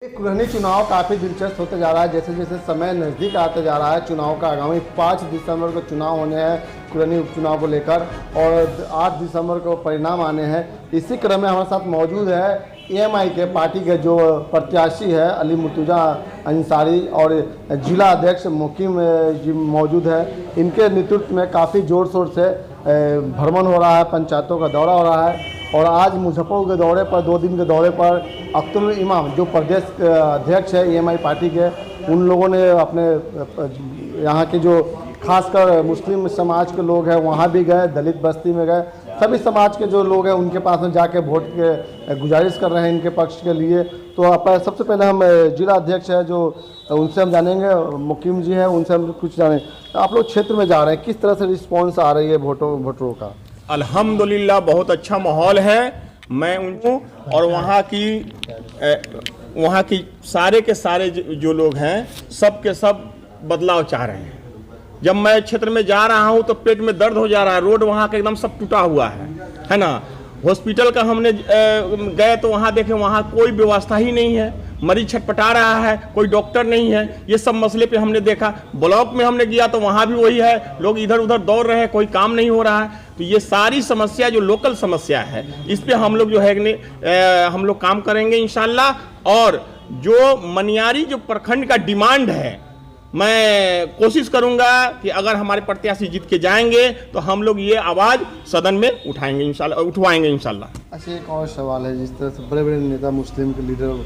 कुल्हनी चुनाव काफ़ी दिलचस्प होते जा रहा है। जैसे जैसे समय नज़दीक आते जा रहा है चुनाव का, आगामी 5 दिसंबर को चुनाव होने हैं कुल्हनी उपचुनाव को लेकर और 8 दिसंबर को परिणाम आने हैं। इसी क्रम में हमारे साथ मौजूद है एएमआई के पार्टी के जो प्रत्याशी है अली मुर्तुजा अंसारी और जिला अध्यक्ष मुकीम जी मौजूद है। इनके नेतृत्व में काफ़ी ज़ोर शोर से भ्रमण हो रहा है, पंचायतों का दौरा हो रहा है और आज मुजफ्फरपुर के दौरे पर 2 दिन के दौरे पर अख्तरुल इमाम जो प्रदेश अध्यक्ष है एएमआई पार्टी के, उन लोगों ने अपने यहाँ के जो खासकर मुस्लिम समाज के लोग हैं वहाँ भी गए, दलित बस्ती में गए, सभी समाज के जो लोग हैं उनके पास में जाके वोट के गुजारिश कर रहे हैं इनके पक्ष के लिए। तो आप सबसे पहले हम जिला अध्यक्ष है जो उनसे हम जानेंगे, मुकीम जी हैं उनसे हम कुछ जानें। आप लोग क्षेत्र में जा रहे हैं, किस तरह से रिस्पॉन्स आ रही है वोटरों का? अल्हम्दुलिल्लाह बहुत अच्छा माहौल है। मैं उनको और वहाँ की सारे के सारे जो लोग हैं सब के सब बदलाव चाह रहे हैं। जब मैं क्षेत्र में जा रहा हूँ तो पेट में दर्द हो जा रहा है। रोड वहाँ का एकदम सब टूटा हुआ है ना। हॉस्पिटल का हमने गए तो वहाँ देखे वहाँ कोई व्यवस्था ही नहीं है, मरीज छटपटा रहा है, कोई डॉक्टर नहीं है। ये सब मसले पे हमने देखा। ब्लॉक में हमने गया तो वहाँ भी वही है, लोग इधर उधर दौड़ रहे हैं, कोई काम नहीं हो रहा है। तो ये सारी समस्या जो लोकल समस्या है इस पे हम लोग जो है हम लोग काम करेंगे इंशाल्लाह। और जो मनियारी जो प्रखंड का डिमांड है, मैं कोशिश करूंगा कि अगर हमारे प्रत्याशी जीत के जाएंगे तो हम लोग ये आवाज़ सदन में उठाएंगे इंशाल्लाह, उठवाएंगे इंशाल्लाह। अच्छा, एक और सवाल है, जिस तरह से बड़े बड़े नेता मुस्लिम के लीडर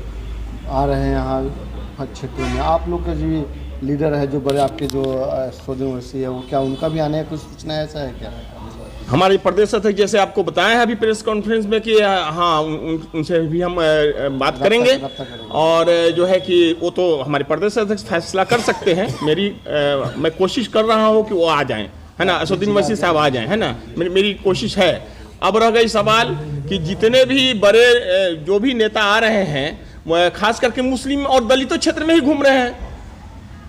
आ रहे हैं यहाँ क्षेत्र में, आप लोग के जो लीडर है जो बड़े आपके जो सोदनवसी है वो क्या उनका भी आने का कुछ सूचना है, ऐसा है क्या? हमारे प्रदेश अध्यक्ष जैसे आपको बताया है अभी प्रेस कॉन्फ्रेंस में कि हाँ उनसे भी हम बात करेंगे और जो है कि वो तो हमारे प्रदेश अध्यक्ष फैसला कर सकते हैं। मैं कोशिश कर रहा हूँ कि वो आ जाएं, है ना, असदुद्दीन वसी साहब आ जाएं, है ना, मेरी कोशिश है। अब रह गई सवाल कि जितने भी बड़े जो भी नेता आ रहे हैं खास करके मुस्लिम और दलितों क्षेत्र में ही घूम रहे हैं।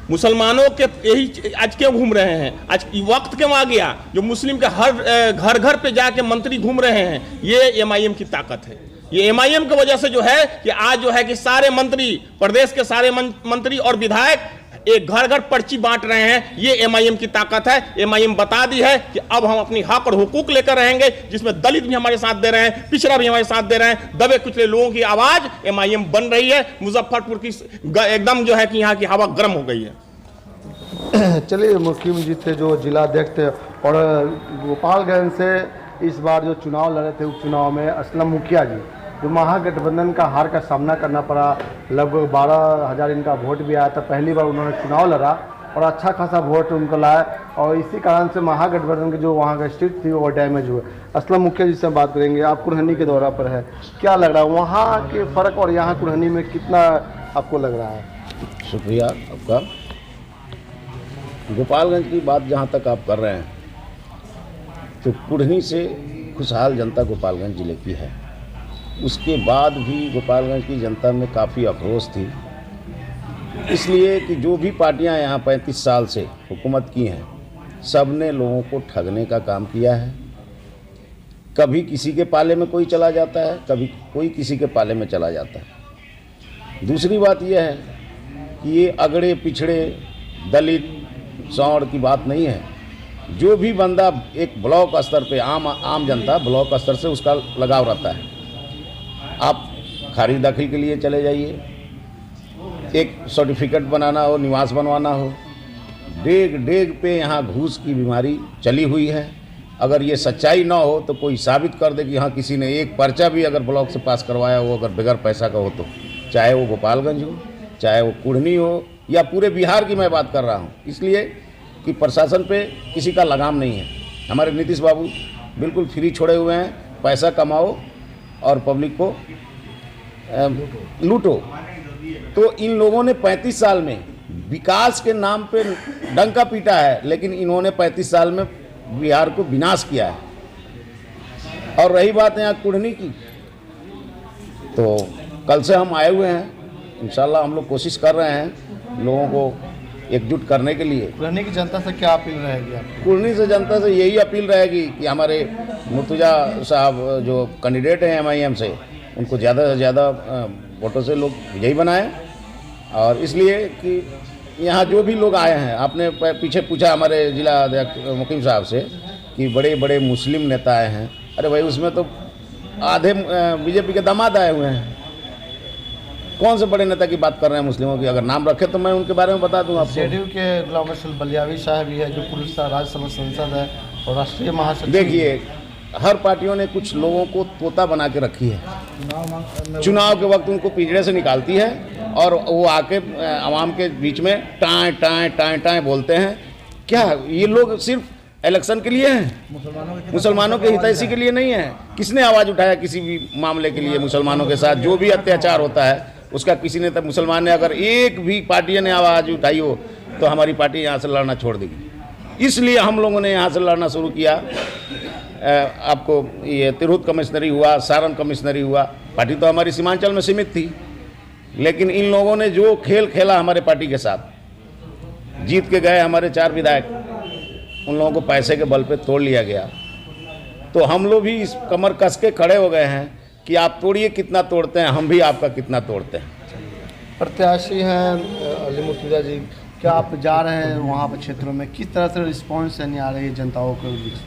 मुसलमानों के यही आज क्यों घूम रहे हैं? आज वक्त क्यों आ गया जो मुस्लिम के हर घर घर पे जाके मंत्री घूम रहे हैं? ये एमआईएम की ताकत है। ये एमआईएम की वजह से जो है कि आज जो है कि सारे मंत्री, प्रदेश के सारे मंत्री और विधायक एक घर घर पर्ची बांट रहे हैं। ये एमआईएम की ताकत है। एमआईएम बता दी है कि अब हम अपनी हक और हुकूक लेकर रहेंगे, जिसमें दलित भी हमारे साथ दे रहे हैं, पिछड़ा भी हमारे साथ दे रहे हैं। दबे कुचले लोगों की आवाज एमआईएम बन रही है। मुजफ्फरपुर की एकदम जो है कि यहाँ की हवा गर्म हो गई है। चलिए, मुकीम जी थे जो जिला अध्यक्ष थे और गोपालगंज से इस बार जो चुनाव लड़े थे उपचुनाव में असलम मुखिया जी, जो महागठबंधन का हार का सामना करना पड़ा, लगभग 12,000 इनका वोट भी आया था। पहली बार उन्होंने चुनाव लड़ा और अच्छा खासा वोट उनको लाया और इसी कारण से महागठबंधन की जो वहाँ का स्थिति थी वो डैमेज हुए। असलम मुखिया जी से बात करेंगे। आप कुल्हनी के दौरा पर है, क्या लग रहा है वहाँ के फ़र्क और यहाँ कुल्हनी में कितना आपको लग रहा है? शुक्रिया आपका। गोपालगंज की बात जहाँ तक आप कर रहे हैं तो कुल्हनी से खुशहाल जनता गोपालगंज ज़िले की है। उसके बाद भी गोपालगंज की जनता में काफ़ी आक्रोश थी, इसलिए कि जो भी पार्टियां यहाँ 35 साल से हुकूमत की हैं सब ने लोगों को ठगने का काम किया है। कभी किसी के पाले में कोई चला जाता है, कभी कोई किसी के पाले में चला जाता है। दूसरी बात यह है कि ये अगड़े पिछड़े दलित सौड़ की बात नहीं है। जो भी बंदा एक ब्लॉक स्तर पे आम जनता ब्लॉक स्तर से उसका लगाव रहता है। आप खारिज दाखिल के लिए चले जाइए, एक सर्टिफिकेट बनाना हो, निवास बनवाना हो, डेग पे यहाँ घूस की बीमारी चली हुई है। अगर ये सच्चाई ना हो तो कोई साबित कर दे कि हाँ किसी ने एक पर्चा भी अगर ब्लॉक से पास करवाया हो अगर बगैर पैसा का हो तो, चाहे वो गोपालगंज हो, चाहे वो कुल्हनी हो या पूरे बिहार की मैं बात कर रहा हूँ। इसलिए कि प्रशासन पे किसी का लगाम नहीं है। हमारे नीतीश बाबू बिल्कुल फ्री छोड़े हुए हैं, पैसा कमाओ और पब्लिक को लूटो। तो इन लोगों ने 35 साल में विकास के नाम पे डंका पीटा है, लेकिन इन्होंने 35 साल में बिहार को विनाश किया है। और रही बात यहाँ कुल्हनी की, तो कल से हम आए हुए हैं, इंशाल्लाह हम लोग कोशिश कर रहे हैं लोगों को एकजुट करने के लिए। कुल्हनी की जनता से क्या अपील रहेगी आपकी? कुल्हनी से जनता से यही अपील रहेगी कि हमारे मुर्तुजा साहब जो कैंडिडेट हैं एमआईएम से, उनको ज़्यादा से ज़्यादा वोटों से लोग विजयी बनाए। और इसलिए कि यहाँ जो भी लोग आए हैं, आपने पीछे पूछा हमारे जिला अध्यक्ष मुकीम साहब से कि बड़े बड़े मुस्लिम नेता आए हैं। अरे भाई, उसमें तो आधे बीजेपी के दामाद आए हुए हैं। कौन से बड़े नेता की बात कर रहे हैं मुस्लिमों की? अगर नाम रखे तो मैं उनके बारे में बता दूं आपको। जेडीयू के गुलाम रसूल बलियावी साहब भी है, जो पूर्व राज्यसभा सांसद है और राष्ट्रीय महासचिव। देखिए, हर पार्टियों ने कुछ लोगों को तोता बना के रखी है। चुनाव के वक्त उनको पिंजरे से निकालती है और वो आके आवाम के बीच में टाएं टाएं टाएं टाएं बोलते हैं। क्या ये लोग सिर्फ इलेक्शन के लिए हैं? मुसलमानों के हितैषी के लिए नहीं है। किसने आवाज़ उठाया किसी भी मामले के लिए? मुसलमानों के साथ जो भी अत्याचार होता है उसका किसी ने, तब मुसलमान ने अगर एक भी पार्टी ने आवाज़ उठाई हो तो हमारी पार्टी यहाँ से लड़ना छोड़ देगी। इसलिए हम लोगों ने यहाँ से लड़ना शुरू किया। आपको ये तिरहुत कमिश्नरी हुआ, सारण कमिश्नरी हुआ। पार्टी तो हमारी सीमांचल में सीमित थी, लेकिन इन लोगों ने जो खेल खेला हमारे पार्टी के साथ, जीत के गए हमारे 4 विधायक, उन लोगों को पैसे के बल पे तोड़ लिया गया। तो हम लोग भी इस कमर कस के खड़े हो गए हैं कि आप तोड़िए, कितना तोड़ते हैं, हम भी आपका कितना तोड़ते हैं। प्रत्याशी हैं अली मुर्तुजा जी, क्या आप जा रहे हैं वहाँ पर क्षेत्रों में, किस तरह से रिस्पॉन्स यानी आ रही है जनताओं के बीच?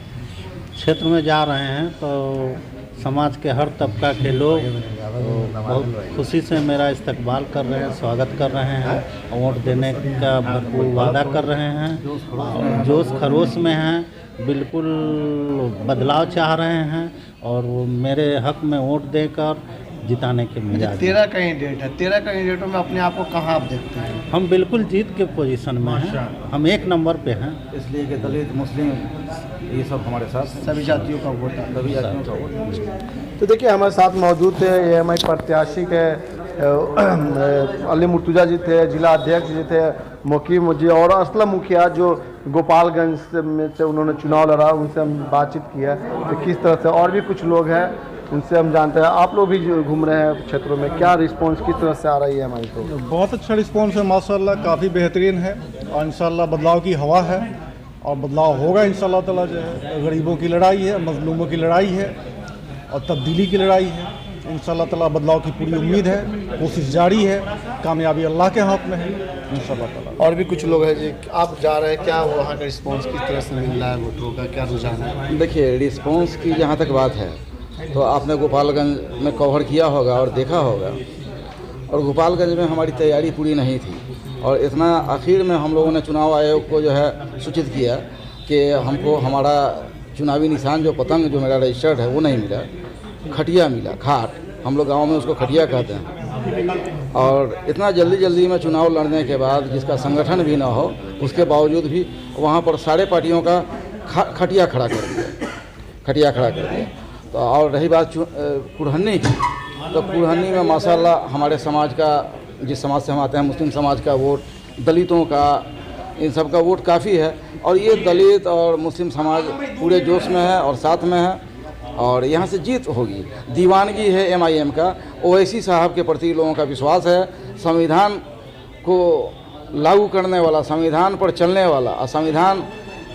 क्षेत्र में जा रहे हैं तो समाज के हर तबका के लोग बहुत खुशी से मेरा इस्तकबाल कर रहे हैं, स्वागत कर रहे हैं, वोट देने का भरपूर वादा कर रहे हैं, जोश खरोश में हैं, बिल्कुल बदलाव चाह रहे हैं और वो मेरे हक में वोट देकर जिताने के मिजाज। 13 कैंडिडेट है, 13 कैंडिडेटों में अपने आप को कहाँ आप देखते हैं? हम बिल्कुल जीत के पोजीशन में हैं, हम 1 नंबर पे हैं। इसलिए कि दलित, मुस्लिम, ये सब हमारे साथ सभी जातियों का वोट है। सभी जातियों का वोट। तो देखिए, हमारे साथ मौजूद थे एएमआई प्रत्याशी के अली मुर्तुजा जी थे, जिला अध्यक्ष जी थे मुकीम जी, और असलम मुखिया जो गोपालगंज में से उन्होंने चुनाव लड़ा, उनसे हम बातचीत किया तो किस तरह से, और भी कुछ लोग हैं उनसे हम जानते हैं। आप लोग भी जो घूम रहे हैं क्षेत्रों में, क्या रिस्पांस किस तरह से आ रही है हमारी? तो बहुत अच्छा रिस्पांस है माशाल्लाह, काफ़ी बेहतरीन है और इंशाल्लाह बदलाव की हवा है और बदलाव होगा इंशाल्लाह ताला। जो है गरीबों की लड़ाई है, मजलूमों की लड़ाई है और तब्दीली की लड़ाई है। इंशाल्लाह ताला बदलाव की पूरी उम्मीद है, कोशिश जारी है, कामयाबी अल्लाह के हाथ में है इंशाल्लाह ताला। और भी कुछ लोग हैं जी, आप जा रहे हैं, क्या वहाँ का रिस्पांस किस तरह से मिल रहा है, वोटरों का क्या रुझान है? देखिए, रिस्पांस की जहाँ तक बात है तो आपने गोपालगंज में कवर किया होगा और देखा होगा, और गोपालगंज में हमारी तैयारी पूरी नहीं थी और इतना आखिर में हम लोगों ने चुनाव आयोग को जो है सूचित किया कि हमको हमारा चुनावी निशान जो पतंग जो मेरा रजिस्टर्ड है वो नहीं मिला, खटिया मिला, खाट, हम लोग गांव में उसको खटिया कहते हैं। और इतना जल्दी में चुनाव लड़ने के बाद, जिसका संगठन भी ना हो, उसके बावजूद भी वहाँ पर सारे पार्टियों का खटिया खड़ा कर दिया। तो और रही बात कुरहन्नी की, तो कुरहन्नी में माशाल्लाह हमारे समाज का, जिस समाज से हम आते हैं, मुस्लिम समाज का वोट, दलितों का, इन सब का वोट काफ़ी है और ये दलित और मुस्लिम समाज पूरे जोश में है और साथ में है और यहाँ से जीत होगी। दीवानगी है MIM का, ओवैसी साहब के प्रति लोगों का विश्वास है। संविधान को लागू करने वाला, संविधान पर चलने वाला और संविधान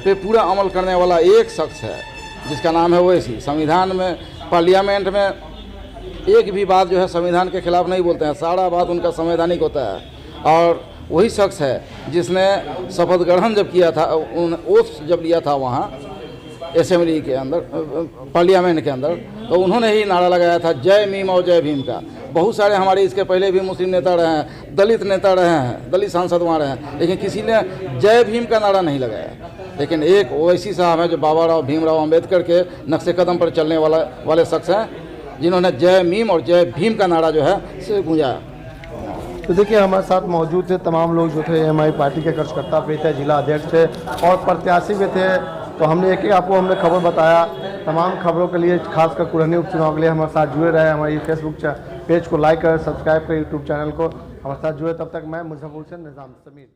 पे पूरा अमल करने वाला एक शख्स है जिसका नाम है ओवैसी। संविधान में, पार्लियामेंट में एक भी बात जो है संविधान के खिलाफ नहीं बोलते हैं, सारा बात उनका संवैधानिक होता है। और वही शख्स है जिसने शपथ ग्रहण जब किया था, ओथ जब लिया था वहाँ असेंबली के अंदर, पार्लियामेंट के अंदर, तो उन्होंने ही नारा लगाया था जय मीम और जय भीम का। बहुत सारे हमारे इसके पहले भी मुस्लिम नेता रहे हैं, दलित नेता रहे हैं, दलित सांसद वहाँ रहे हैं, लेकिन किसी ने जय भीम का नारा नहीं लगाया। लेकिन एक ओवैसी साहब हैं जो बाबा राव भीमराव अम्बेडकर के नक्शे कदम पर चलने वाले शख्स हैं, जिन्होंने जय मीम और जय भीम का नारा जो है से गूंजा। तो देखिए, हमारे साथ मौजूद थे तमाम लोग जो थे एएमआई पार्टी के कार्यकर्ता भी थे, जिला अध्यक्ष थे और प्रत्याशी भी थे। तो हमने एक आपको हमने खबर बताया। तमाम खबरों के लिए, खासकर कुरहनी उपचुनाव के लिए हमारे साथ जुड़े रहे। हमारी फेसबुक पेज को लाइक करें, सब्सक्राइब करें, यूट्यूब चैनल को, हमारे साथ जुड़े। तब तक मैं मुजफ्फरपुर से निज़ाम समीर।